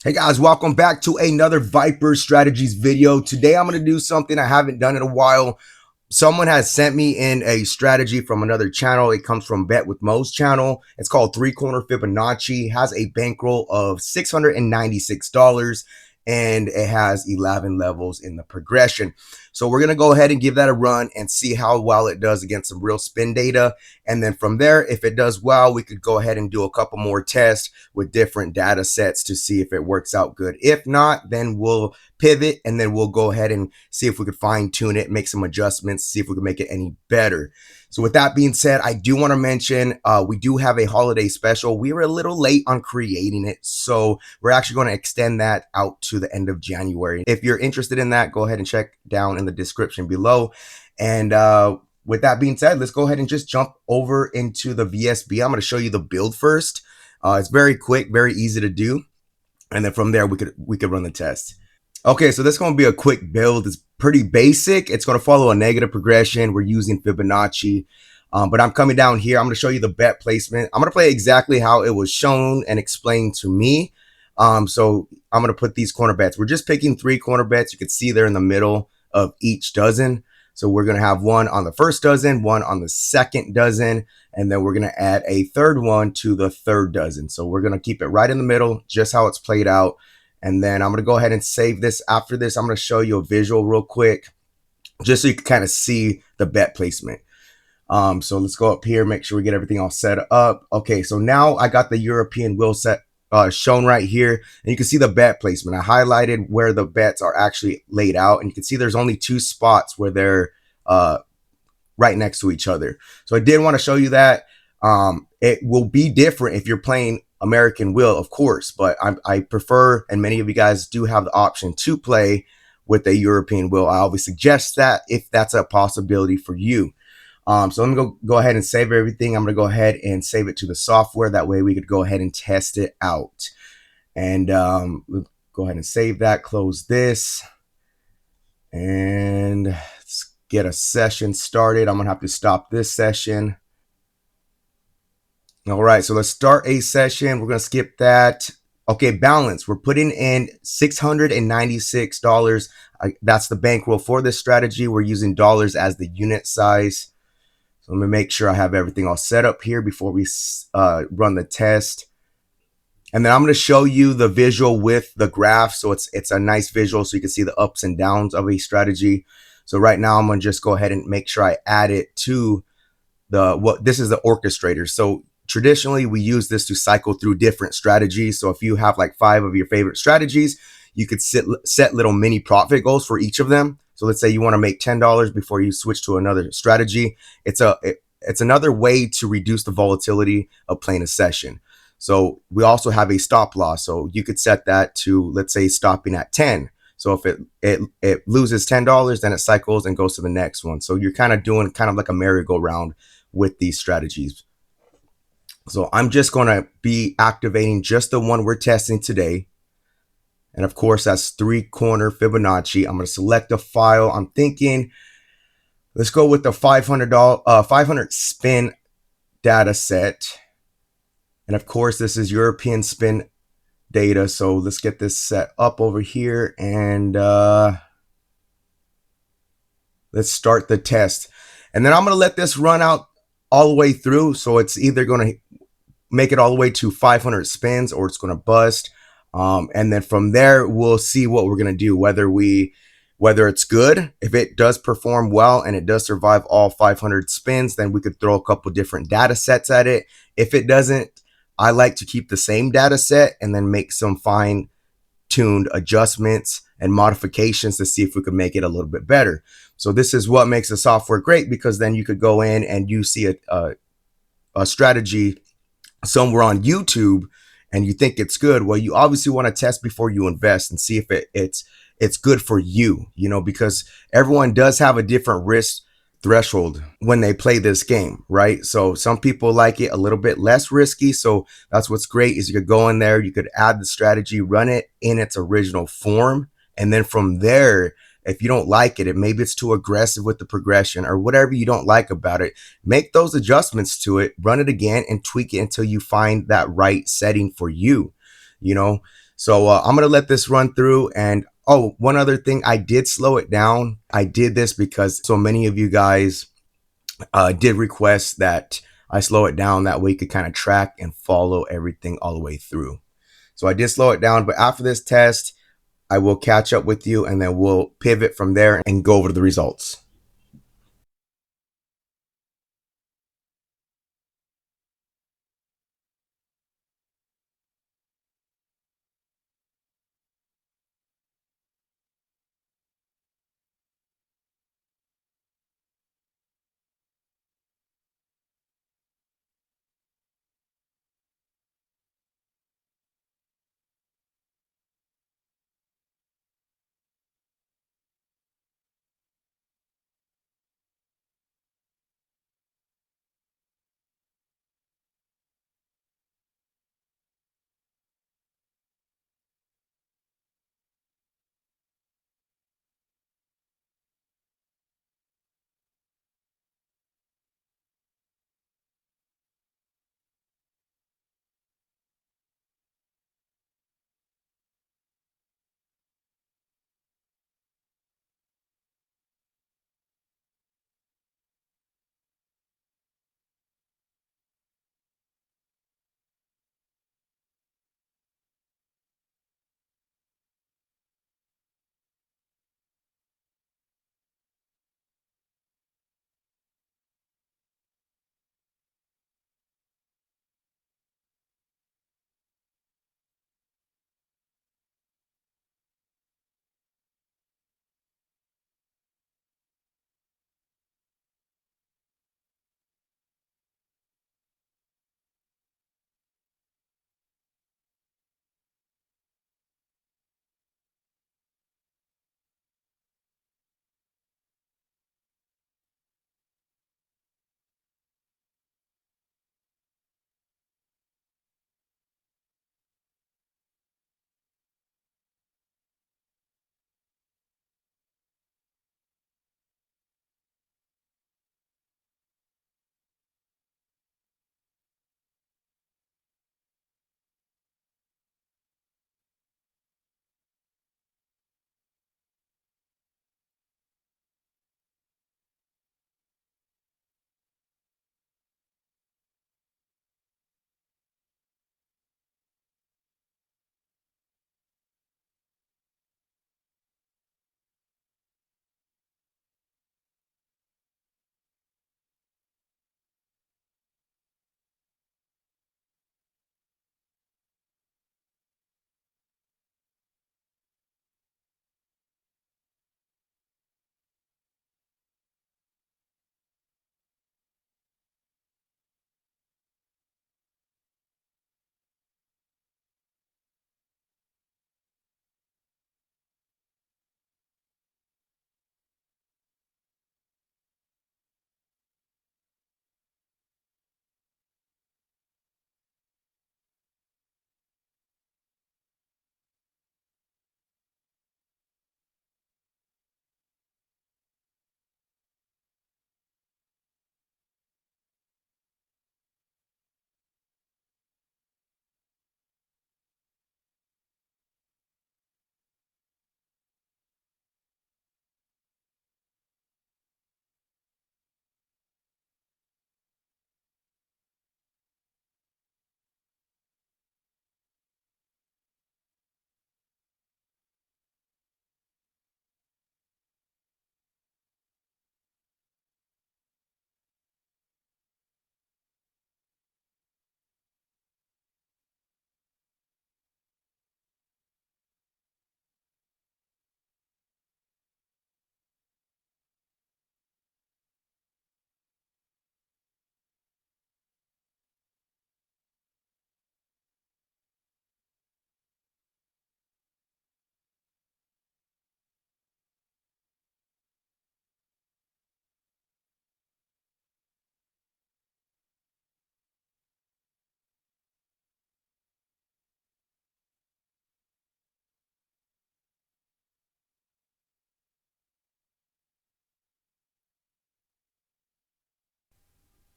Hey guys, welcome back to another Viper Strategies video. Today I'm going to do something I haven't done in a while. Someone has sent me in a strategy from another channel. It comes from Bet with Mo's channel. It's called 3-Corner Fibonacci. It has a bankroll of $696 and it has 11 levels in the progression. So we're going to go ahead and give that a run and see how well it does against some real spin data. And then from there, if it does well, we could go ahead and do a couple more tests with different data sets to see if it works out good. If not, then we'll pivot and then we'll go ahead and see if we could fine tune it, make some adjustments, see if we can make it any better. So with that being said, I do want to mention we do have a holiday special. We were a little late on creating it, so we're actually going to extend that out to the end of January. If you're interested in that, go ahead and check down in the description below. And with that being said, let's go ahead and just jump over into the VSB. I'm going to show you the build first. It's very quick, very easy to do. And then from there, we could run the test. Okay, so this is going to be a quick build. It's pretty basic. It's going to follow a negative progression. We're using Fibonacci. But I'm coming down here. I'm going to show you the bet placement. I'm going to play exactly how it was shown and explained to me. So I'm going to put these corner bets. We're just picking 3 corner bets. You can see they're in the middle of each dozen. So we're going to have one on the first dozen, one on the second dozen, and then we're going to add a third one to the third dozen. So we're going to keep it right in the middle, just how it's played out. And then I'm going to go ahead and save this. After this, I'm going to show you a visual real quick, just so you can kind of see the bet placement. So let's go up here, make sure we get everything all set up. Okay, so now I got the European wheel set shown right here, and you can see the bet placement. I highlighted where the bets are actually laid out, and you can see there's only 2 spots where they're right next to each other. So I did want to show you that. It will be different if you're playing American wheel, of course, but I prefer, and many of you guys do have the option to play with a European wheel. I always suggest that if that's a possibility for you. So I'm going to go ahead and save everything. I'm going to go ahead and save it to the software. That way we could go ahead and test it out. And we'll go ahead and save that, close this, and let's get a session started. I'm going to have to stop this session. All right, so let's start a session. We're going to skip that. Okay, balance. We're putting in $696. That's the bankroll for this strategy. We're using dollars as the unit size. So let me make sure I have everything all set up here before we run the test. And then I'm going to show you the visual with the graph. So it's a nice visual so you can see the ups and downs of a strategy. So right now I'm going to just go ahead and make sure I add it to this is the orchestrator. So traditionally, we use this to cycle through different strategies. So if you have like 5 of your favorite strategies, you could set little mini profit goals for each of them. So let's say you want to make $10 before you switch to another strategy. It's another way to reduce the volatility of playing a session. So we also have a stop loss. So you could set that to, let's say, stopping at 10. So if it loses $10, then it cycles and goes to the next one. So you're kind of doing kind of like a merry-go-round with these strategies. So I'm just going to be activating just the one we're testing today. And of course, that's 3-corner Fibonacci. I'm going to select a file. I'm thinking, let's go with the $500 spin data set. And of course, this is European spin data. So let's get this set up over here and let's start the test. And then I'm going to let this run out all the way through. So it's either going to make it all the way to 500 spins or it's going to bust. And then from there, we'll see what we're going to do, whether it's good. If it does perform well and it does survive all 500 spins, then we could throw a couple different data sets at it. If it doesn't, I like to keep the same data set and then make some fine-tuned adjustments and modifications to see if we could make it a little bit better. So this is what makes the software great, because then you could go in and you see a strategy somewhere on YouTube and you think it's good. Well, you obviously want to test before you invest and see if it's good for you, because everyone does have a different risk threshold when they play this game, right? So some people like it a little bit less risky. So that's what's great is you could go in there, you could add the strategy, run it in its original form. And then from there, if you don't like it, maybe it's too aggressive with the progression or whatever you don't like about it, make those adjustments to it, run it again and tweak it until you find that right setting for you. you know. So I'm gonna let this run through. And oh, one other thing, I did slow it down. I did this because so many of you guys did request that I slow it down, that way you could kind of track and follow everything all the way through. So I did slow it down, but after this test, I will catch up with you and then we'll pivot from there and go over the results.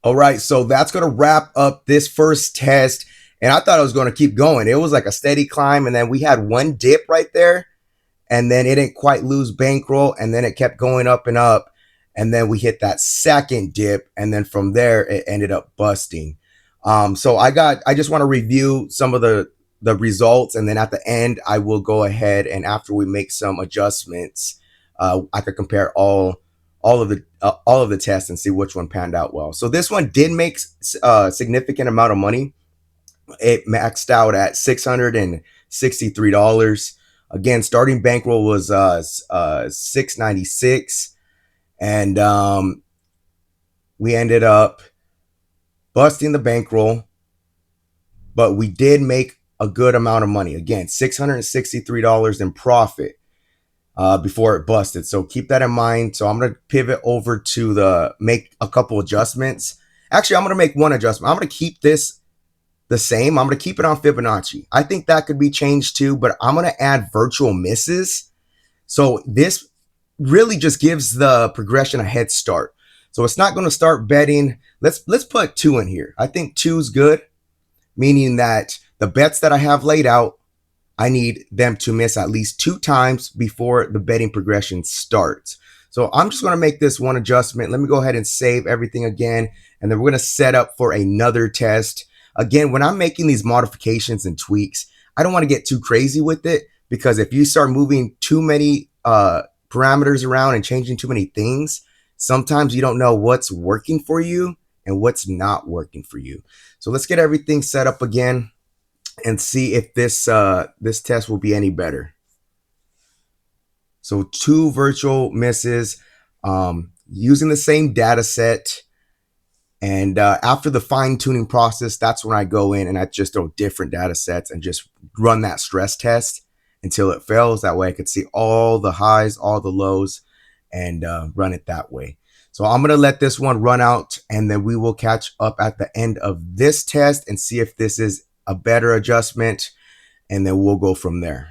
All right, so that's going to wrap up this first test. And I thought it was going to keep going. It was like a steady climb. And then we had one dip right there. And then it didn't quite lose bankroll. And then it kept going up and up. And then we hit that second dip. And then from there, it ended up busting. So I just want to review some of the results. And then at the end, I will go ahead and after we make some adjustments, I could compare all of the tests and see which one panned out well. So this one did make a significant amount of money. It maxed out at $663. Again, starting bankroll was $696, and we ended up busting the bankroll, but we did make a good amount of money. Again, $663 in profit before it busted. So keep that in mind. So I'm going to pivot over to make a couple adjustments. Actually, I'm going to make one adjustment. I'm going to keep this the same. I'm going to keep it on Fibonacci. I think that could be changed too, but I'm going to add virtual misses. So this really just gives the progression a head start. So it's not going to start betting. Let's put 2 in here. I think 2 is good, meaning that the bets that I have laid out, I need them to miss at least 2 times before the betting progression starts. So I'm just going to make this one adjustment. Let me go ahead and save everything again. And then we're going to set up for another test. Again, when I'm making these modifications and tweaks, I don't want to get too crazy with it because if you start moving too many parameters around and changing too many things, sometimes you don't know what's working for you and what's not working for you. So let's get everything set up again and see if this test will be any better. So 2 virtual misses using the same data set. And after the fine tuning process, that's when I go in and I just throw different data sets and just run that stress test until it fails. That way I could see all the highs, all the lows, and run it that way. So I'm going to let this one run out and then we will catch up at the end of this test and see if this is a better adjustment. And then we'll go from there.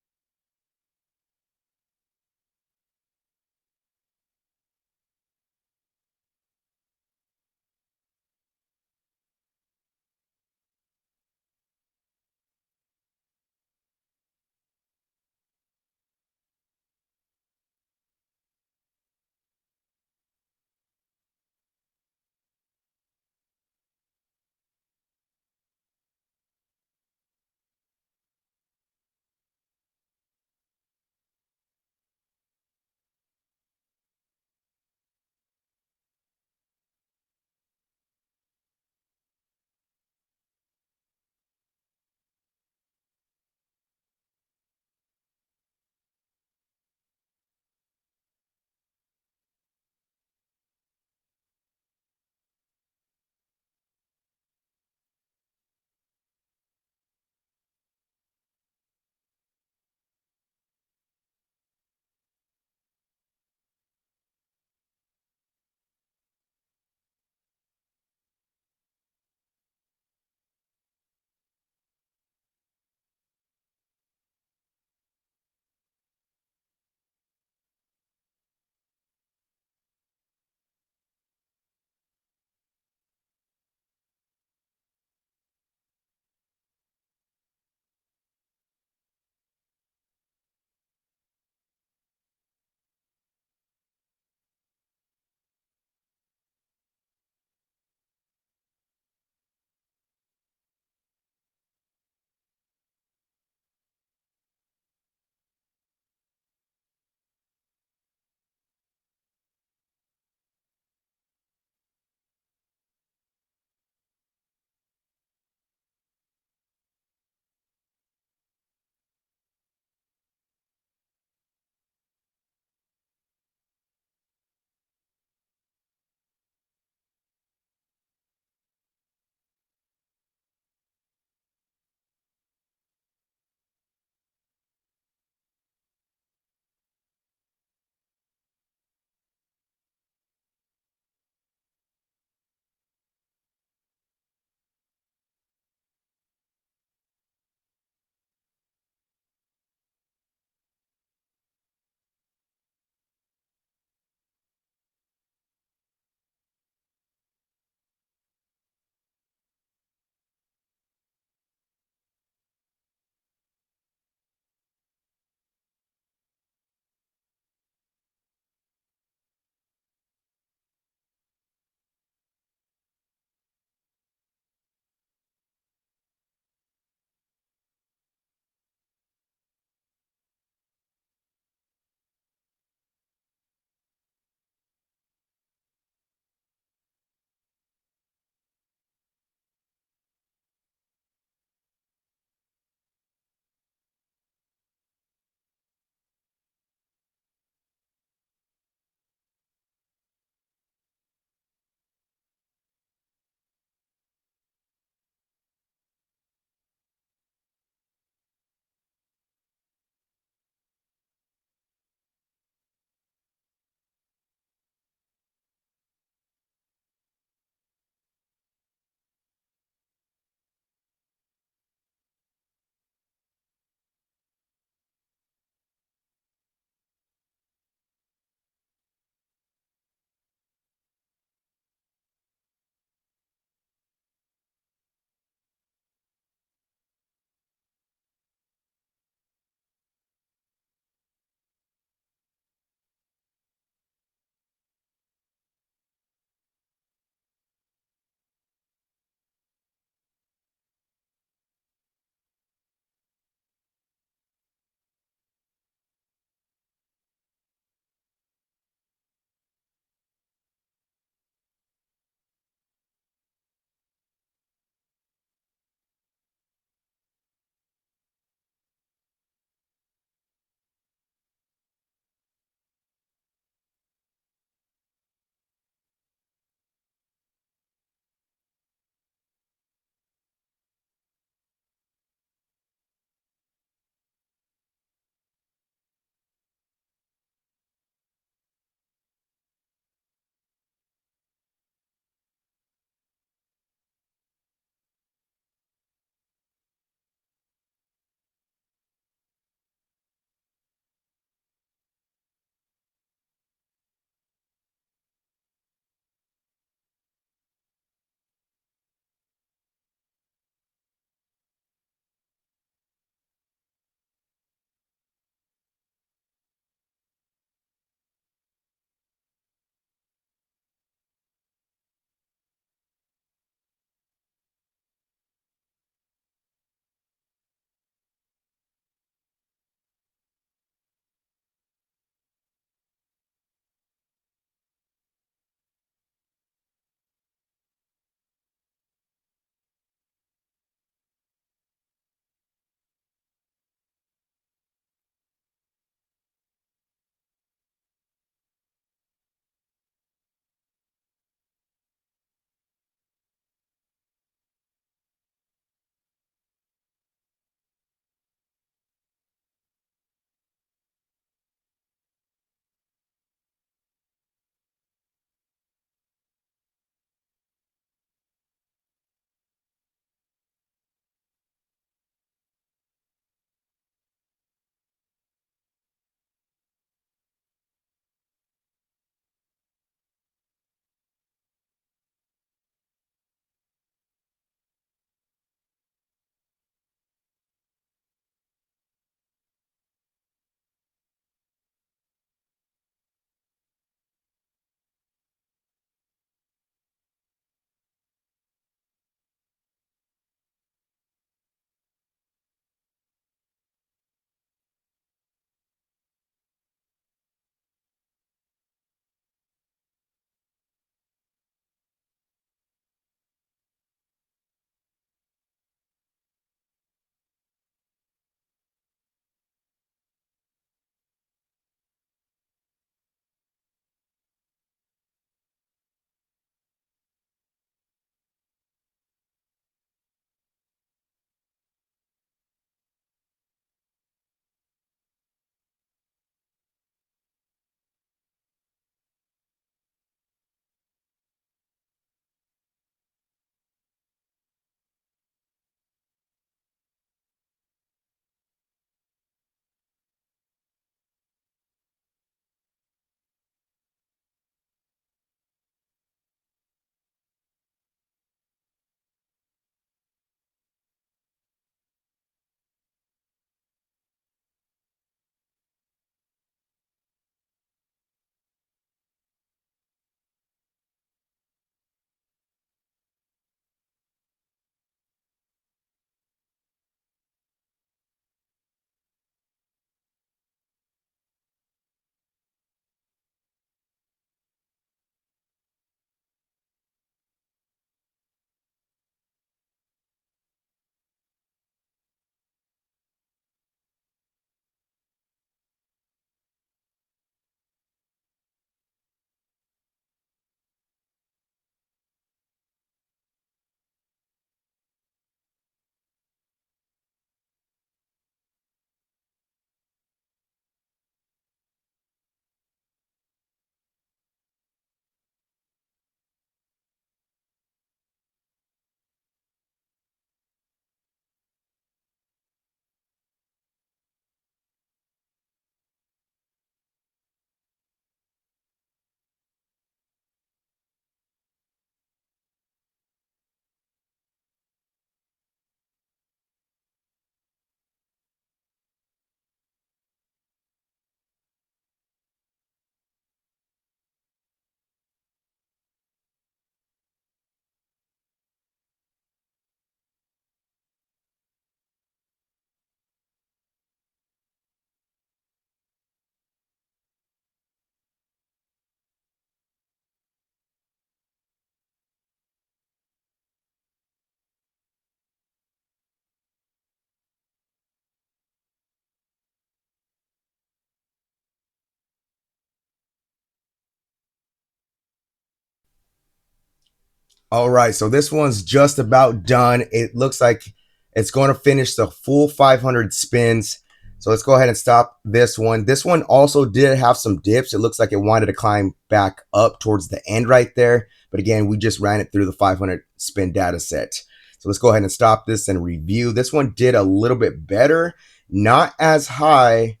All right, so this one's just about done. It looks like it's going to finish the full 500 spins. So let's go ahead and stop this one. This one also did have some dips. It looks like it wanted to climb back up towards the end right there. But again, we just ran it through the 500 spin data set. So let's go ahead and stop this and review. This one did a little bit better, not as high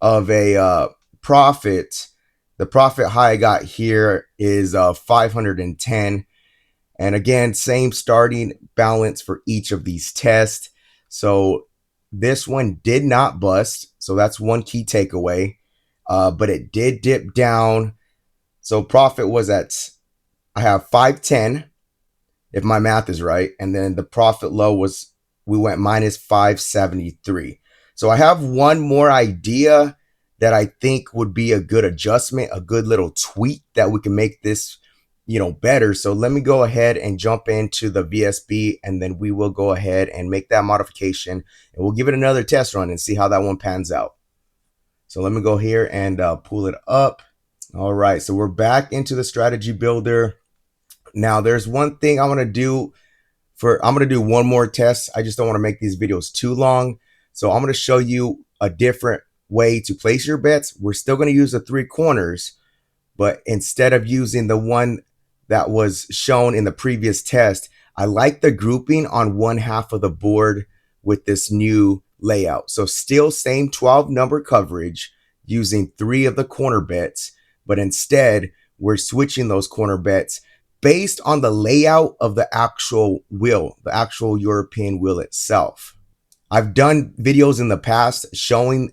of a profit. The profit high I got here is 510. And again, same starting balance for each of these tests. So this one did not bust. So that's one key takeaway. But it did dip down. So profit was at, I have 510, if my math is right. And then the profit low was, we went minus 573. So I have one more idea that I think would be a good adjustment, a good little tweak that we can make this, better. So let me go ahead and jump into the VSB, and then we will go ahead and make that modification, and we'll give it another test run and see how that one pans out. So let me go here and pull it up. All right, so we're back into the strategy builder. Now there's one thing I want to do. I'm going to do one more test. I just don't want to make these videos too long. So I'm going to show you a different way to place your bets. We're still going to use the 3 corners, but instead of using the one that was shown in the previous test, I like the grouping on one half of the board with this new layout. So still same 12 number coverage using 3 of the corner bets, but instead we're switching those corner bets based on the layout of the actual wheel, the actual European wheel itself. I've done videos in the past showing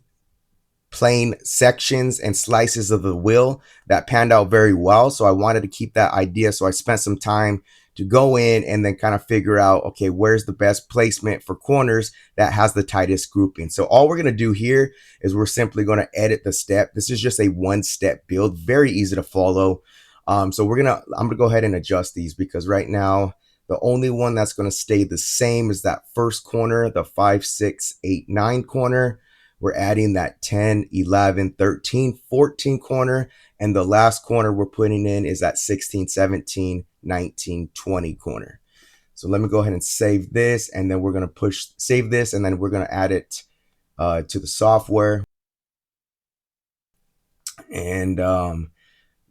plain sections and slices of the wheel that panned out very well. So I wanted to keep that idea. So I spent some time to go in and then kind of figure out, okay, where's the best placement for corners that has the tightest grouping. So all we're going to do here is we're simply going to edit the step. This is just a 1-step build, very easy to follow. So I'm going to go ahead and adjust these, because right now the only one that's going to stay the same is that first corner, the 5, 6, 8, 9 corner. We're adding that 10, 11, 13, 14 corner. And the last corner we're putting in is that 16, 17, 19, 20 corner. So let me go ahead and save this. And then we're going to save this. And then we're going to add it to the software. And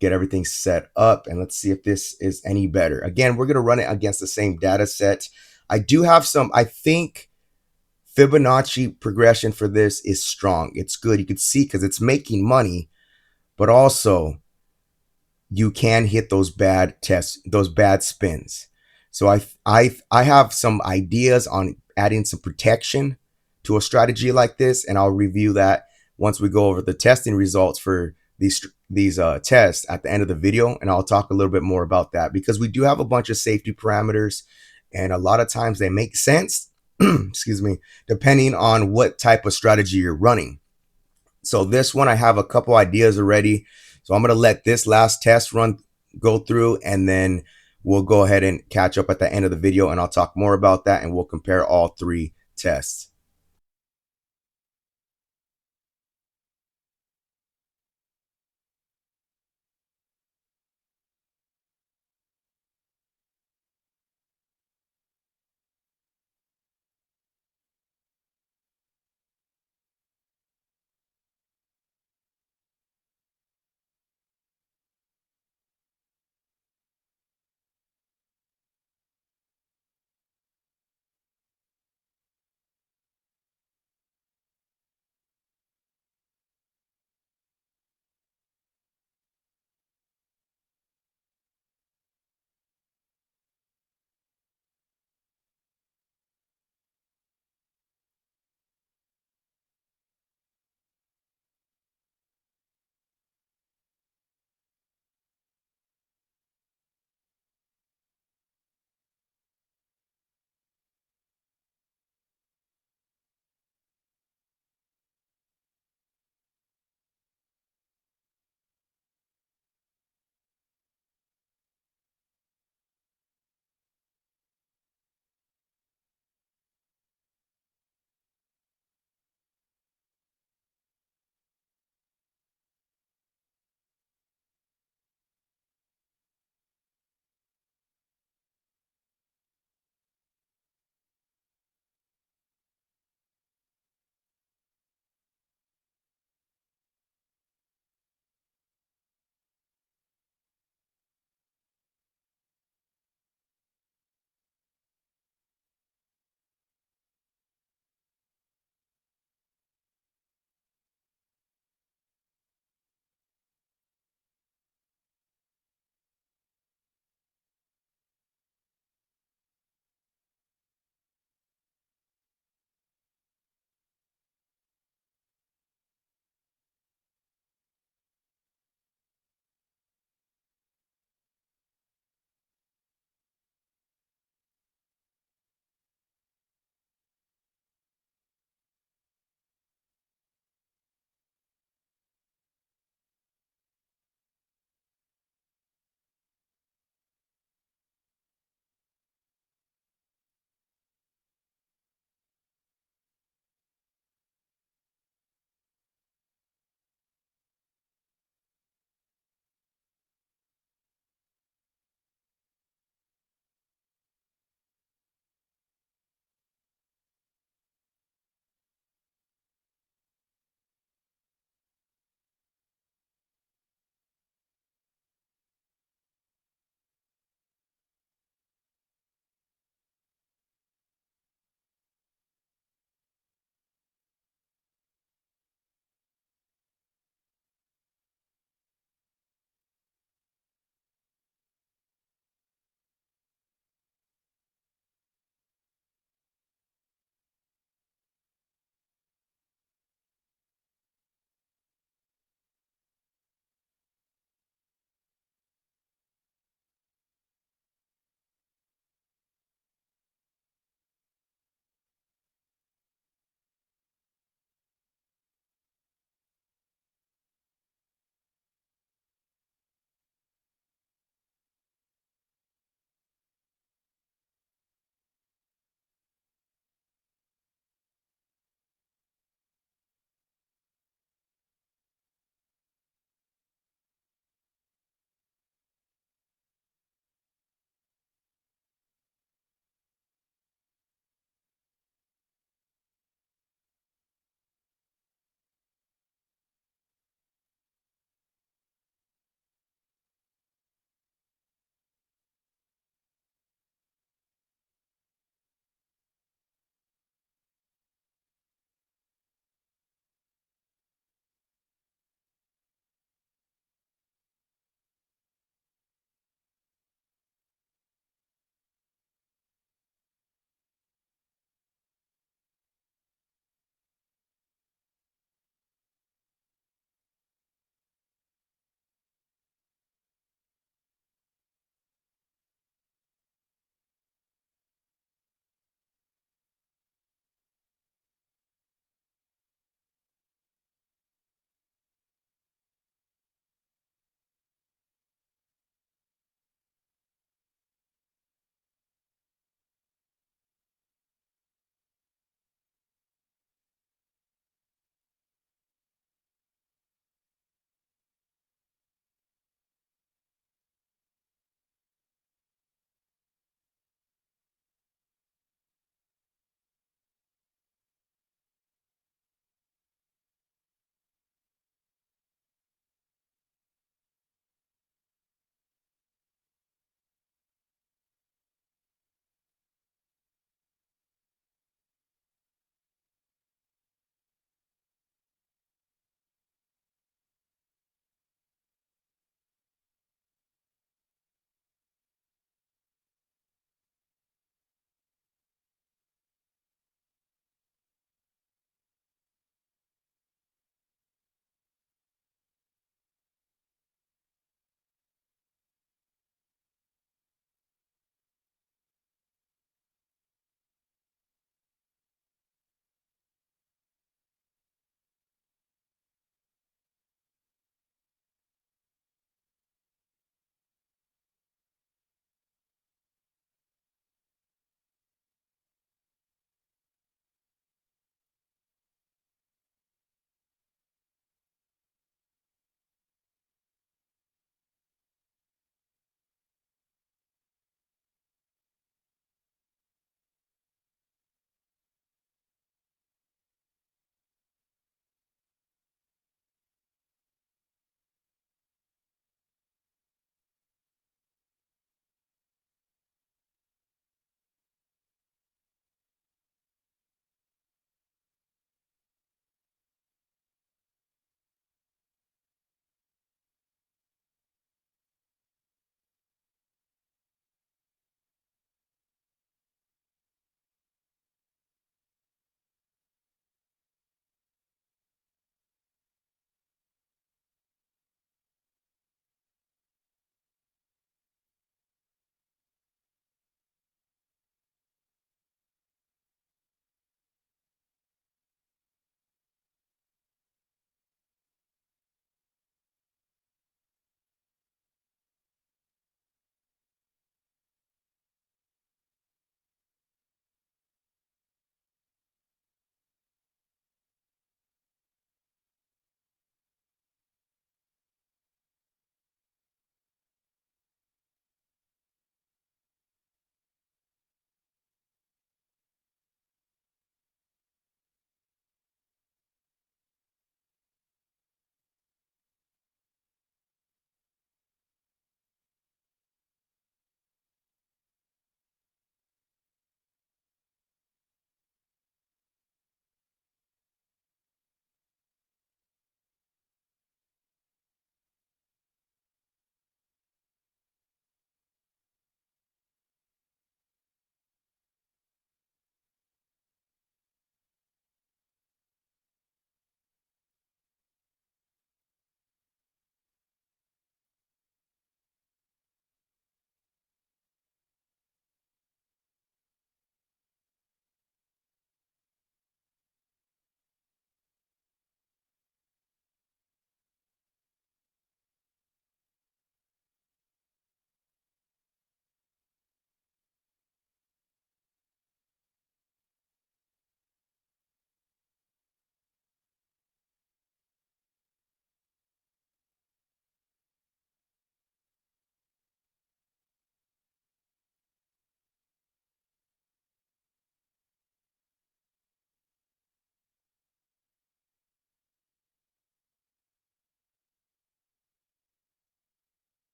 get everything set up. And let's see if this is any better. Again, we're going to run it against the same data set. I do have some, I think, Fibonacci progression for this is strong. It's good. You can see because it's making money, but also you can hit those bad tests, those bad spins. So I have some ideas on adding some protection to a strategy like this, and I'll review that once we go over the testing results for these tests at the end of the video, and I'll talk a little bit more about that, because we do have a bunch of safety parameters, and a lot of times they make sense. Excuse me, depending on what type of strategy you're running. So this one, I have a couple ideas already. So I'm going to let this last test run go through, and then we'll go ahead and catch up at the end of the video, and I'll talk more about that, and we'll compare all 3 tests.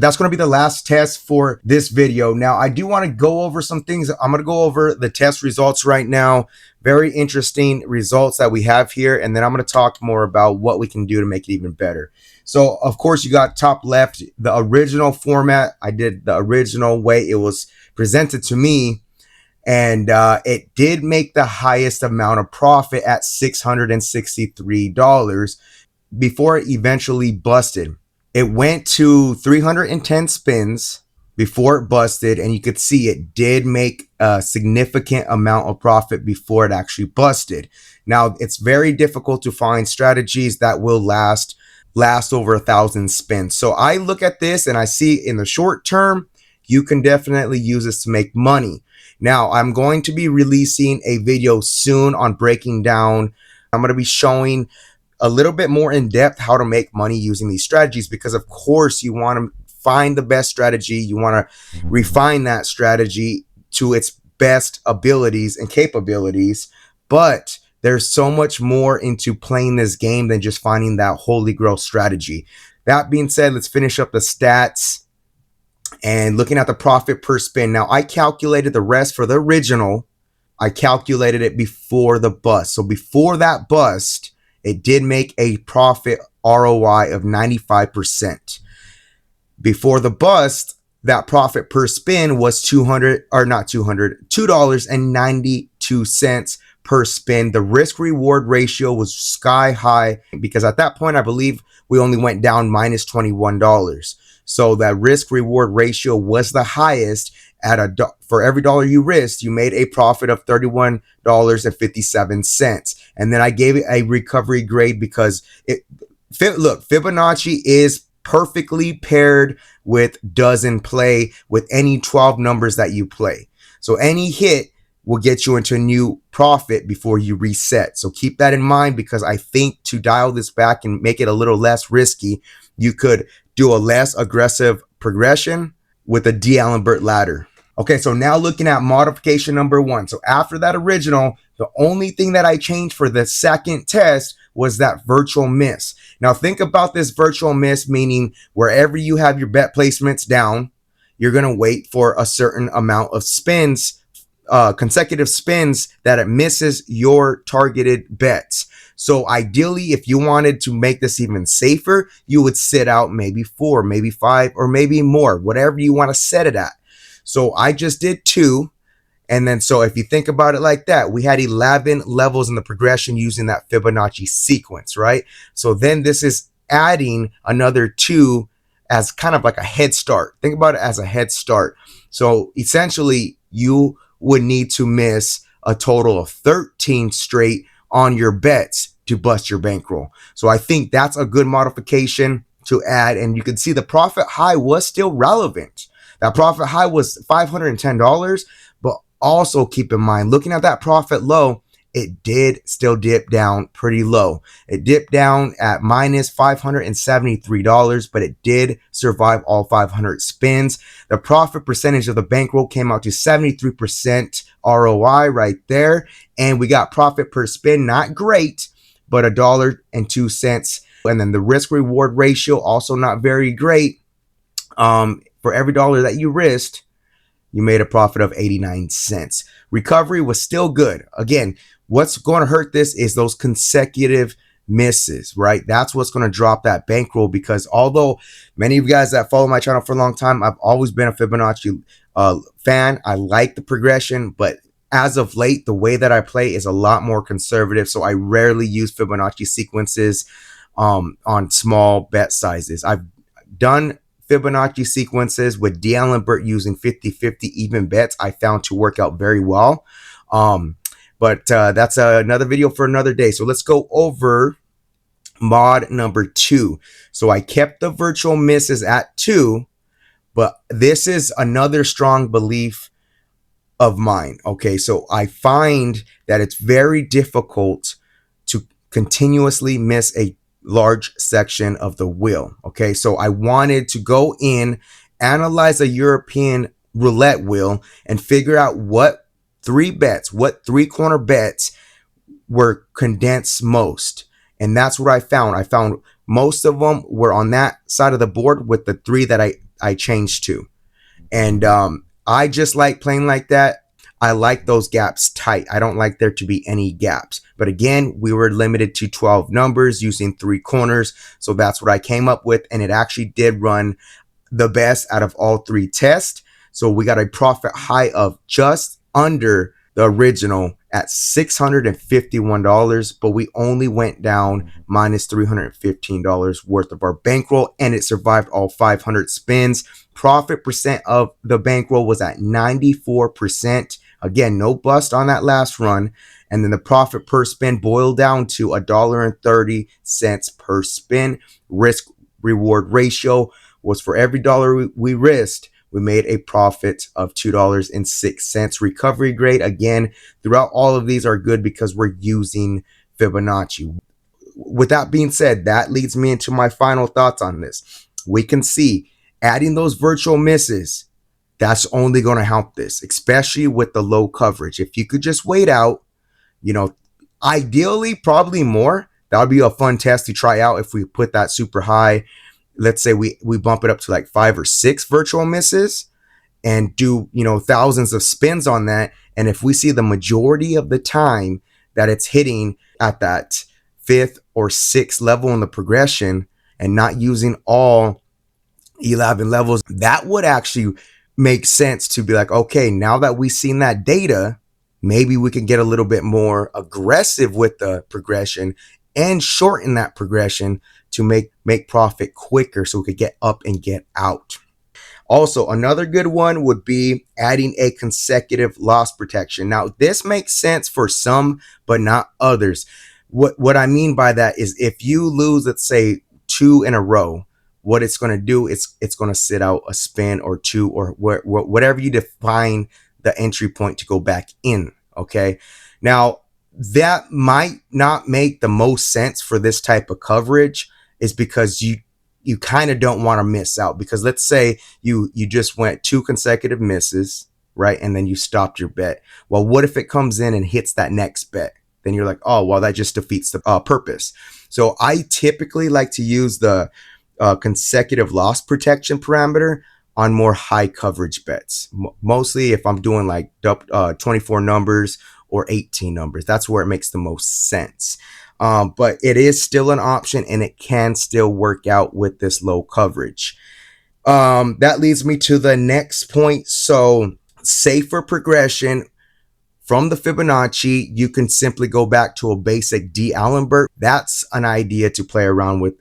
that's going to be the last test for this video. Now, I do want to go over some things. I'm going to go over the test results right now. Very interesting results that we have here. And then I'm going to talk more about what we can do to make it even better. So, of course, you got top left, the original format. I did the original way it was presented to me. And it did make the highest amount of profit at $663 before it eventually busted. It went to 310 spins before it busted, and you could see it did make a significant amount of profit before it actually busted. Now, it's very difficult to find strategies that will last over 1,000 spins. So I look at this and I see in the short term, you can definitely use this to make money. Now, I'm going to be releasing a video soon on breaking down. I'm going to be showing a little bit more in depth how to make money using these strategies, because of course you want to find the best strategy. You want to refine that strategy to its best abilities and capabilities. But there's so much more into playing this game than just finding that holy grail strategy. That being said, let's finish up the stats and looking at the profit per spin. Now, I calculated the rest for the original. I calculated it before the bust. So before that bust, it did make a profit ROI of 95%. Before the bust, that profit per spin was $2.92 per spin. The risk reward ratio was sky high because at that point, I believe we only went down minus $21. So that risk reward ratio was the highest. For every dollar you risked, you made a profit of $31.57. And then I gave it a recovery grade because look, Fibonacci is perfectly paired with dozen play with any 12 numbers that you play. So any hit will get you into a new profit before you reset. So keep that in mind, because I think to dial this back and make it a little less risky, you could do a less aggressive progression with a D'Alembert ladder. Okay, so now looking at modification number 1. So after that original, the only thing that I changed for the second test was that virtual miss. Now think about this virtual miss, meaning wherever you have your bet placements down, you're going to wait for a certain amount of spins, consecutive spins, that it misses your targeted bets. So ideally, if you wanted to make this even safer, you would sit out maybe 4, maybe 5, or maybe more, whatever you want to set it at. So I just did 2. And then, so if you think about it like that, we had 11 levels in the progression using that Fibonacci sequence, right? So then this is adding another 2 as kind of like a head start. Think about it as a head start. So essentially, you would need to miss a total of 13 straight on your bets to bust your bankroll. So I think that's a good modification to add. And you can see the profit high was still relevant. That profit high was $510, but also keep in mind, looking at that profit low, it did still dip down pretty low. It dipped down at minus $573, but it did survive all 500 spins. The profit percentage of the bankroll came out to 73% ROI right there. And we got profit per spin, not great, but $1.02. And then the risk reward ratio, also not very great. For every dollar that you risked, you made a profit of 89 cents. Recovery was still good. Again, what's going to hurt this is those consecutive misses, right? That's what's going to drop that bankroll, because although many of you guys that follow my channel for a long time, I've always been a Fibonacci fan. I like the progression, but as of late, the way that I play is a lot more conservative. So I rarely use Fibonacci sequences on small bet sizes. I've done Fibonacci sequences with D'Alembert using 50-50 even bets. I found to work out very well. But that's another video for another day. So let's go over mod number 2. So I kept the virtual misses at 2, but this is another strong belief of mine. Okay, so I find that it's very difficult to continuously miss a large section of the wheel. Okay, so I wanted to go in, analyze a European roulette wheel, and figure out what 3 corner bets were condensed most. And that's what I found. I found most of them were on that side of the board with the 3 that I I changed to. And I just like playing like that. I like those gaps tight. I don't like there to be any gaps. But again, we were limited to 12 numbers using 3 corners. So that's what I came up with. And it actually did run the best out of all 3 tests. So we got a profit high of just under the original at $651, but we only went down minus $315 worth of our bankroll, and it survived all 500 spins. Profit percent of the bankroll was at 94%. Again, no bust on that last run. And then the profit per spin boiled down to $1.30 per spin. Risk reward ratio was for every dollar we risked, we made a profit of $2.06. Recovery grade, again, throughout all of these are good because we're using Fibonacci. With that being said, that leads me into my final thoughts on this. We can see adding those virtual misses, that's only going to help this, especially with the low coverage. If you could just wait out, you know, ideally, probably more. That would be a fun test to try out if we put that super high. Let's say we bump it up to like 5 or 6 virtual misses and do, you know, thousands of spins on that. And if we see the majority of the time that it's hitting at that 5th or 6th level in the progression and not using all 11 levels, that would actually make sense to be like, okay, now that we've seen that data, maybe we can get a little bit more aggressive with the progression and shorten that progression to make profit quicker so we could get up and get out. Also, another good one would be adding a consecutive loss protection. Now, this makes sense for some, but not others. What I mean by that is if you lose, let's say, 2 in a row, what it's going to do is it's going to sit out a spin or 2 or whatever you define the entry point to go back in. Okay. Now, that might not make the most sense for this type of coverage, is because you kind of don't want to miss out. Because let's say you just went 2 consecutive misses, right? And then you stopped your bet. Well, what if it comes in and hits that next bet? Then you're like, oh, well, that just defeats the purpose. So I typically like to use the consecutive loss protection parameter on more high coverage bets. Mostly if I'm doing like 24 numbers or 18 numbers, that's where it makes the most sense. But it is still an option and it can still work out with this low coverage. That leads me to the next point. So safer progression from the Fibonacci, you can simply go back to a basic D'Alembert. That's an idea to play around with.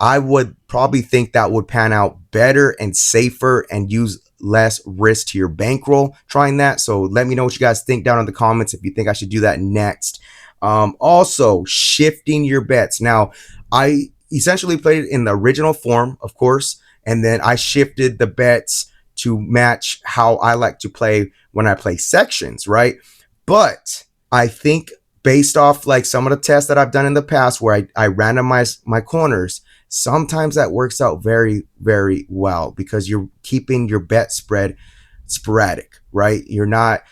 I would probably think that would pan out better and safer and use less risk to your bankroll trying that. So let me know what you guys think down in the comments if you think I should do that next. Also, shifting your bets. Now, I essentially played it in the original form, of course, and then I shifted the bets to match how I like to play when I play sections, right? But I think based off like some of the tests that I've done in the past where I randomize my corners, sometimes that works out very, very well because you're keeping your bet spread sporadic, right? You're not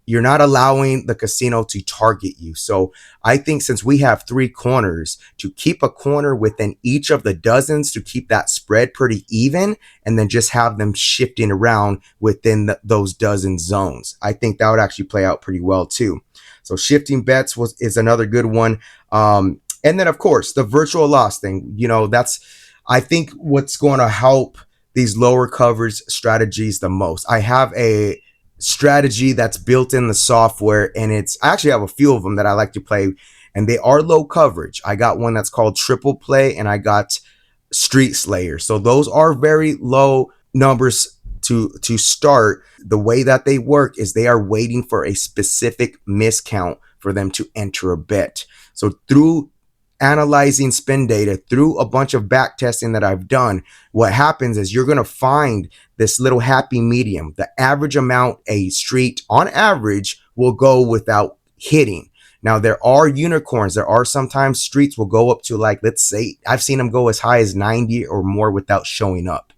allowing the casino to target you. So I think since we have 3 corners, to keep a corner within each of the dozens to keep that spread pretty even, and then just have them shifting around within those dozen zones. I think that would actually play out pretty well too. So shifting bets is another good one. And then of course the virtual loss thing, you know, that's, I think what's going to help these lower coverage strategies the most. I have a strategy that's built in the software, and I actually have a few of them that I like to play, and they are low coverage. I got one that's called triple play, and I got street slayer. So those are very low numbers to start. The way that they work is they are waiting for a specific miscount for them to enter a bet. So through analyzing spin data, through a bunch of back testing that I've done, what happens is you're going to find this little happy medium, the average amount a street on average will go without hitting. Now there are unicorns. There are sometimes streets will go up to, like, let's say I've seen them go as high as 90 or more without showing up.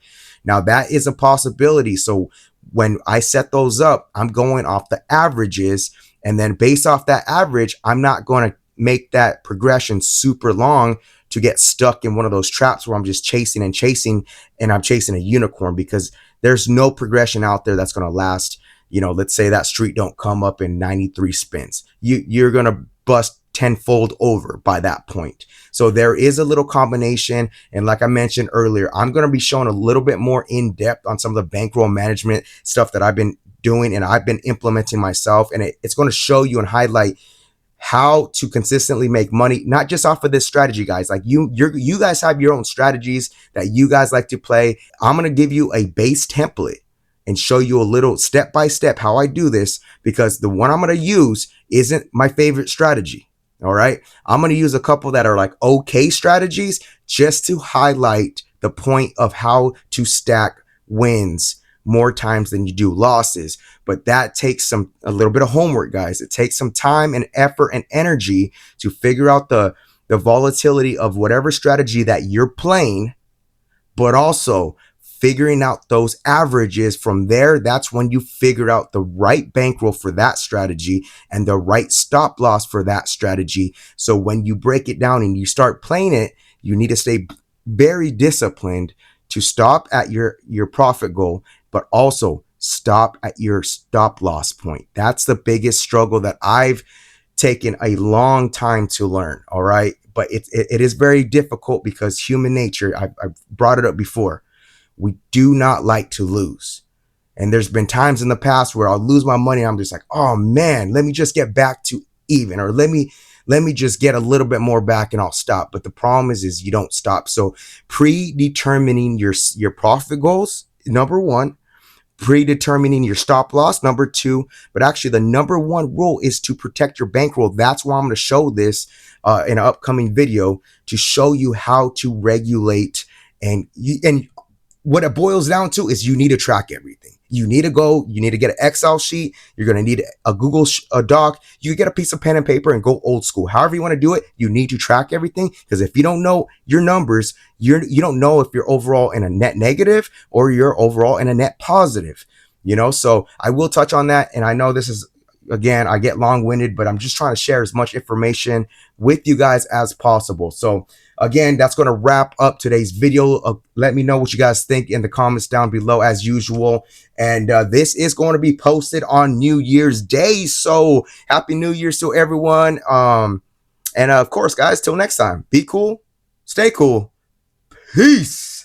Now that is a possibility. So when I set those up, I'm going off the averages, and then based off that average, I'm not going to make that progression super long to get stuck in one of those traps where I'm just chasing and chasing and I'm chasing a unicorn, because there's no progression out there that's going to last. You know, let's say that street don't come up in 93 spins. You're going to bust tenfold over by that point. So there is a little combination. And like I mentioned earlier, I'm going to be showing a little bit more in depth on some of the bankroll management stuff that I've been doing and I've been implementing myself. And it's going to show you and highlight how to consistently make money, not just off of this strategy, guys. Like you guys have your own strategies that you guys like to play. I'm going to give you a base template and show you a little step by step how I do this, because the one I'm going to use isn't my favorite strategy. All right. I'm going to use a couple that are like okay strategies just to highlight the point of how to stack wins more times than you do losses. But that takes a little bit of homework, guys. It takes some time and effort and energy to figure out the volatility of whatever strategy that you're playing, but also figuring out those averages. From there, that's when you figure out the right bankroll for that strategy and the right stop loss for that strategy. So when you break it down and you start playing it, you need to stay very disciplined to stop at your profit goal, but also stop at your stop loss point. That's the biggest struggle that I've taken a long time to learn. All right. But it is very difficult because human nature, I've brought it up before. We do not like to lose. And there's been times in the past where I'll lose my money. I'm just like, oh man, let me just get back to even, or let me just get a little bit more back and I'll stop. But the problem is you don't stop. So predetermining your profit goals, number one, predetermining your stop loss, number two. But actually the number one rule is to protect your bankroll. That's why I'm going to show this in an upcoming video, to show you how to regulate. And what it boils down to is you need to track everything. You need to get an Excel sheet. You're going to need a Google Doc. You can get a piece of pen and paper and go old school. However you want to do it, you need to track everything, because if you don't know your numbers, you don't know if you're overall in a net negative or you're overall in a net positive, you know? So I will touch on that. And I know this is, again, I get long-winded, but I'm just trying to share as much information with you guys as possible. So again, that's going to wrap up today's video. Let me know what you guys think in the comments down below as usual. And this is going to be posted on New Year's Day. So happy New Year's to everyone. And of course, guys, till next time, be cool, stay cool. Peace.